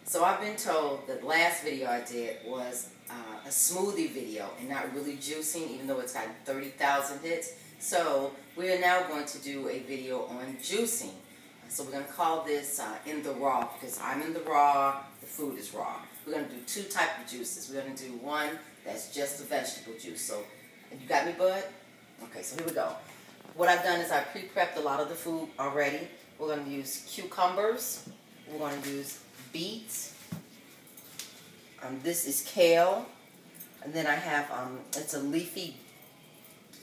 So I've been told that the last video I did was a smoothie video and not really juicing, even though it's got 30,000 hits. So we are now going to do a video on juicing. So we're going to call this in the raw, because I'm in the raw, the food is raw. We're going to do two types of juices. We're going to do one that's just a vegetable juice. So you got me, bud? Okay, so here we go. What I've done is I pre-prepped a lot of the food already. We're going to use cucumbers. We're going to use beets. This is kale. And then I have, it's a leafy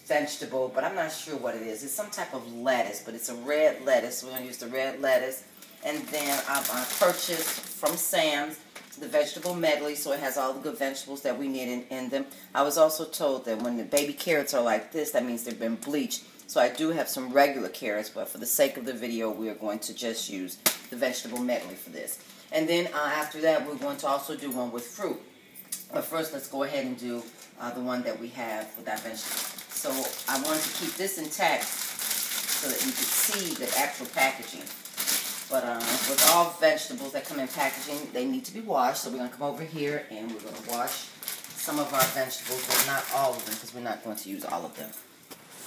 vegetable, but I'm not sure what it is. It's some type of lettuce, but it's a red lettuce. We're going to use the red lettuce. And then I've purchased from Sam's the vegetable medley, so it has all the good vegetables that we need in them. I was also told that when the baby carrots are like this, that means they've been bleached. So I do have some regular carrots, but for the sake of the video, we are going to just use the vegetable medley for this. And then after that, we're going to also do one with fruit. But first, let's go ahead and do the one that we have with our vegetables. So I wanted to keep this intact so that you could see the actual packaging. But with all vegetables that come in packaging, they need to be washed. So we're going to come over here and we're going to wash some of our vegetables, but not all of them, because we're not going to use all of them.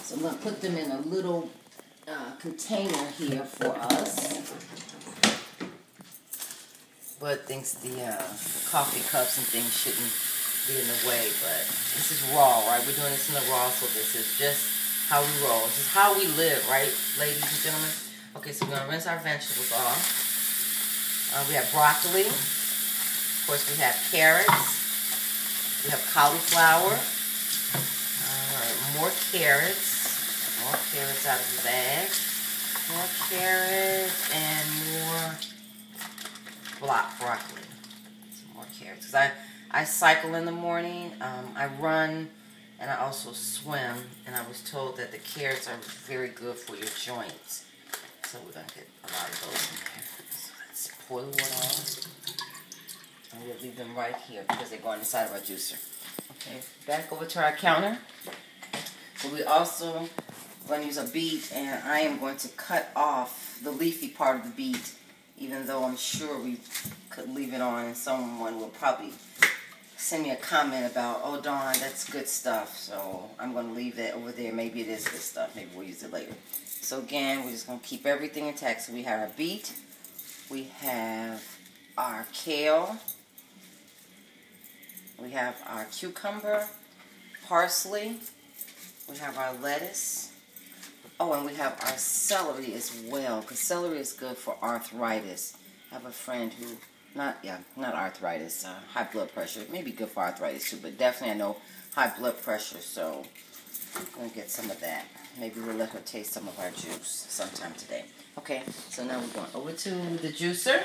So I'm going to put them in a little container here for us. Bud thinks the coffee cups and things shouldn't be in the way, but this is raw, right? We're doing this in the raw, so this is just how we roll. This is how we live, right, ladies and gentlemen? Okay, so we're going to rinse our vegetables off. We have broccoli. Of course, we have carrots. We have cauliflower. More carrots. More carrots out of the bag. More carrots and more broccoli. Some more carrots. Because I cycle in the morning. I run. And I also swim. And I was told that the carrots are very good for your joints. So we're going to get a lot of those in there. So let's pour the water on. And we'll leave them right here because they're going inside of our juicer. Okay, back over to our counter. So we also going to use a beet, and I am going to cut off the leafy part of the beet, even though I'm sure we could leave it on, and someone will probably send me a comment about, oh darn, that's good stuff. So I'm going to leave it over there. Maybe it is good stuff. Maybe we'll use it later. So again, we're just going to keep everything intact. So we have our beet, we have our kale, we have our cucumber, parsley, we have our lettuce, oh, and we have our celery as well, because celery is good for arthritis. I have a friend who, not arthritis, high blood pressure. It may be good for arthritis too, but definitely I know high blood pressure, so I'm going to get some of that. Maybe we'll let her taste some of our juice sometime today. Okay, so now we're going over to the juicer.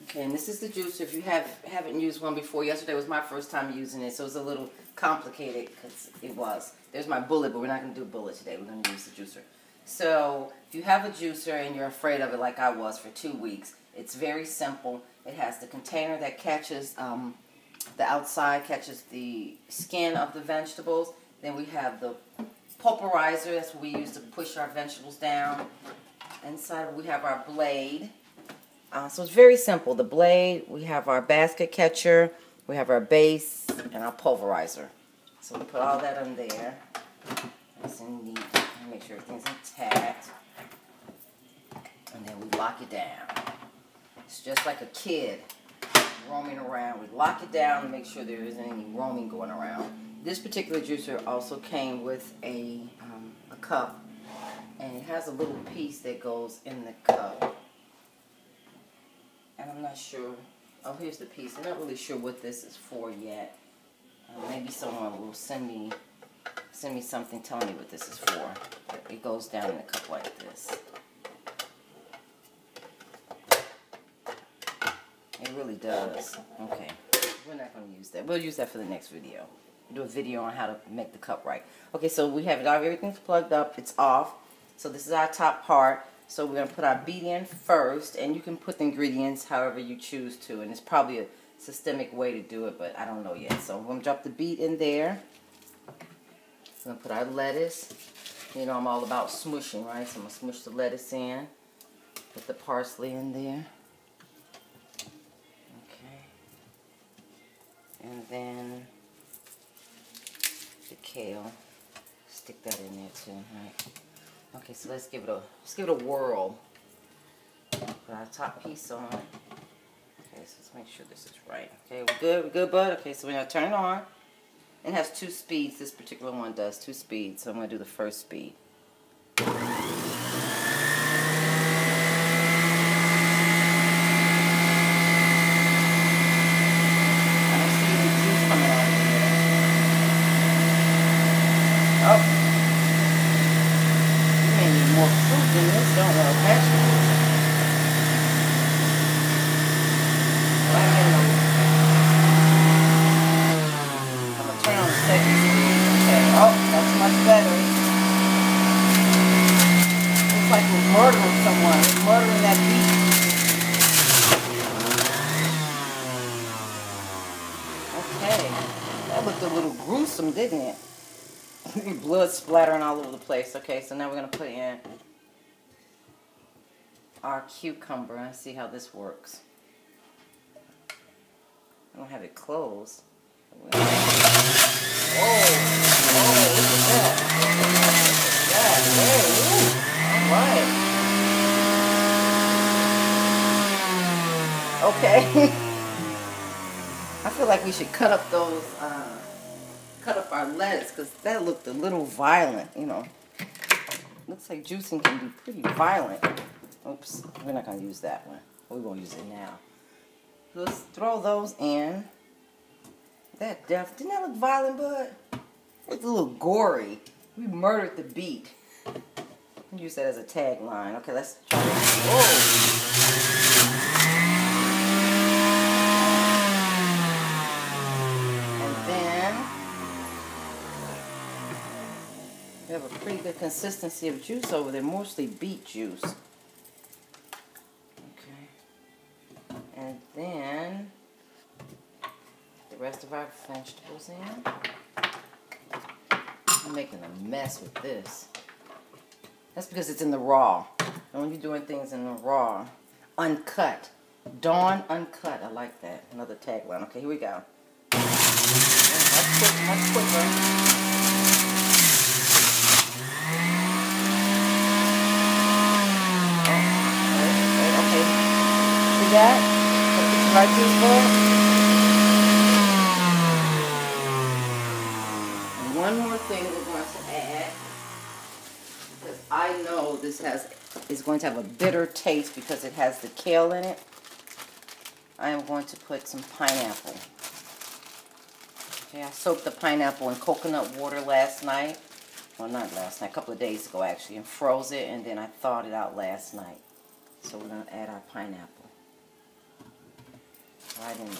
Okay, and this is the juicer. If you haven't used one before, yesterday was my first time using it, so it was a little complicated because it was. There's my bullet, but we're not going to do bullet today. We're going to use the juicer. So if you have a juicer and you're afraid of it like I was for 2 weeks, it's very simple. It has the container that catches the outside, catches the skin of the vegetables. Then we have the pulverizer. That's what we use to push our vegetables down. Inside we have our blade. So it's very simple. The blade, we have our basket catcher, we have our base, and our pulverizer. So we put all that in there. Nice and neat. Make sure everything's intact. And then we lock it down. It's just like a kid roaming around. We lock it down to make sure there isn't any roaming going around. This particular juicer also came with a cup, and it has a little piece that goes in the cup. And I'm not sure. Oh, here's the piece. I'm not really sure what this is for yet. Maybe someone will send me something telling me what this is for. It goes down in a cup like this. It really does. Okay. We're not going to use that. We'll use that for the next video. Do a video on how to make the cup right. Okay, so we have it all. Everything's plugged up. It's off. So this is our top part. So we're going to put our beet in first. And you can put the ingredients however you choose to. And it's probably a systemic way to do it, but I don't know yet. So I'm going to drop the beet in there. We're going to put our lettuce. You know I'm all about smushing, right? So I'm going to smush the lettuce in. Put the parsley in there. Okay. And then the kale. Stick that in there too, right? Okay, so let's give it a whirl. Put our top piece on. Okay, so let's make sure this is right. Okay, we're good, bud? Okay, so we're gonna turn it on. It has 2 speeds. This particular one does 2 speeds. So I'm gonna do the first speed. Oh, you may need more fruit than this, don't you? Vegetables. I'm going to turn on the second speed. Okay. Oh, that's much better. Looks like we're murdering someone. We're murdering that beef. Okay. That looked a little gruesome, didn't it? Blood splattering all over the place. Okay, so now we're going to put in our cucumber and see how this works. I don't have it closed. Whoa, look at that. All right. Okay. I feel like we should cut up those... cut up our lettuce because that looked a little violent, you know. Looks like juicing can be pretty violent. Oops, we're not going to use that one. We're going to use it now. Let's throw those in. Didn't that look violent, bud? It's a little gory. We murdered the beet. I'll use that as a tagline. Okay, let's try this. Whoa! We have a pretty good consistency of juice over there, mostly beet juice. Okay. And then the rest of our vegetables in. I'm making a mess with this. That's because it's in the raw. Don't be doing things in the raw. Uncut. Dawn uncut. I like that. Another tagline. Okay, here we go. Much quicker. That. Put some right juice for it. And one more thing we're going to add, because I know this is going to have a bitter taste because it has the kale in it. I am going to put some pineapple. Okay, I soaked the pineapple in coconut water last night. Well, not last night, a couple of days ago actually, and froze it, and then I thawed it out last night. So we're going to add our pineapple. Right in there.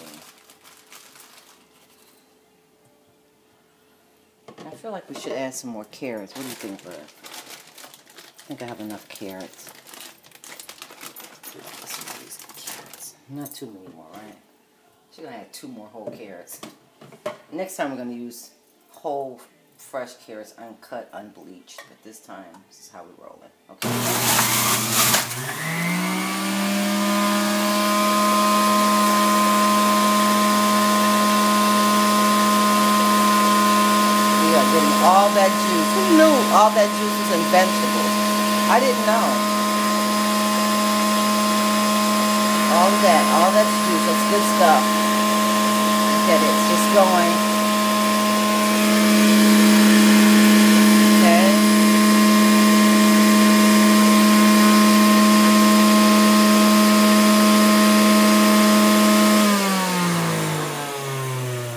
I feel like we should add some more carrots. What do you think, bud? I think I have enough carrots. Some of these carrots. Not too many more, right? She's going to add 2 more whole carrots. Next time we're going to use whole, fresh carrots, uncut, unbleached. But this time, this is how we roll it. Okay. All that juice. Who knew all that juice was in vegetables? I didn't know. All that juice, that's good stuff. Look at it, it's just going. Okay.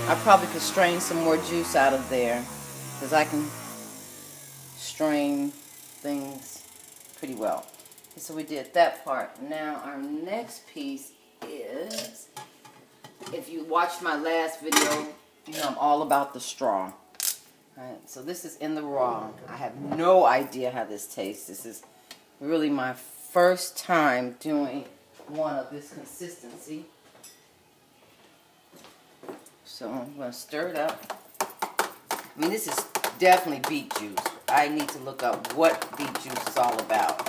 I probably could strain some more juice out of there. Because I can strain things pretty well. Okay, so we did that part. Now our next piece is, if you watched my last video, you know I'm all about the straw. Alright, so this is in the raw. I have no idea how this tastes. This is really my first time doing one of this consistency. So I'm going to stir it up. I mean, this is definitely beet juice. I need to look up what beet juice is all about.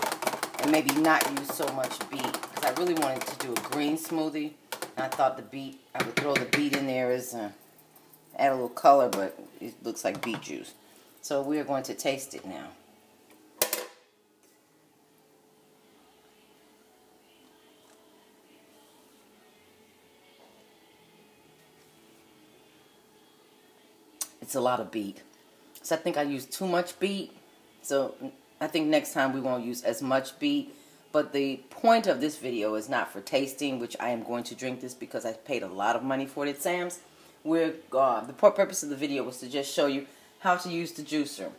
And and maybe not use so much beet, because I really wanted to do a green smoothie. And I thought I would throw the beet in there as add a little color, but it looks like beet juice. So we are going to taste it now. It's a lot of beet. So I think I used too much beet. So I think next time we won't use as much beet. But the point of this video is not for tasting, which I am going to drink this because I paid a lot of money for it at Sam's. The purpose of the video was to just show you how to use the juicer.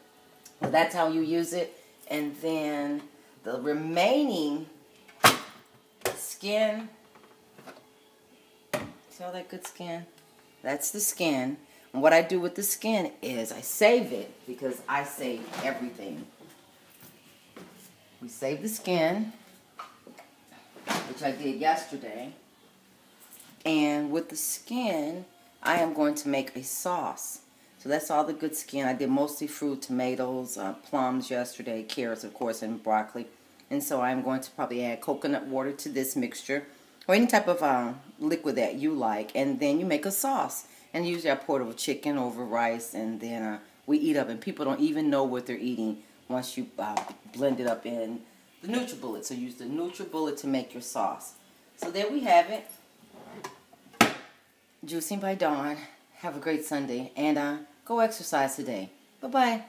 So that's how you use it. And then the remaining skin, see all that good skin? That's the skin. And what I do with the skin is I save it, because I save everything. We save the skin, which I did yesterday. And with the skin, I am going to make a sauce. So that's all the good skin. I did mostly fruit, tomatoes, plums yesterday, carrots, of course, and broccoli. And so I'm going to probably add coconut water to this mixture, or any type of liquid that you like. And then you make a sauce. And usually I pour it over chicken, over rice, and then we eat up. And people don't even know what they're eating once you blend it up in the NutriBullet. So use the NutriBullet to make your sauce. So there we have it. Juicing by Dawn. Have a great Sunday. And go exercise today. Bye-bye.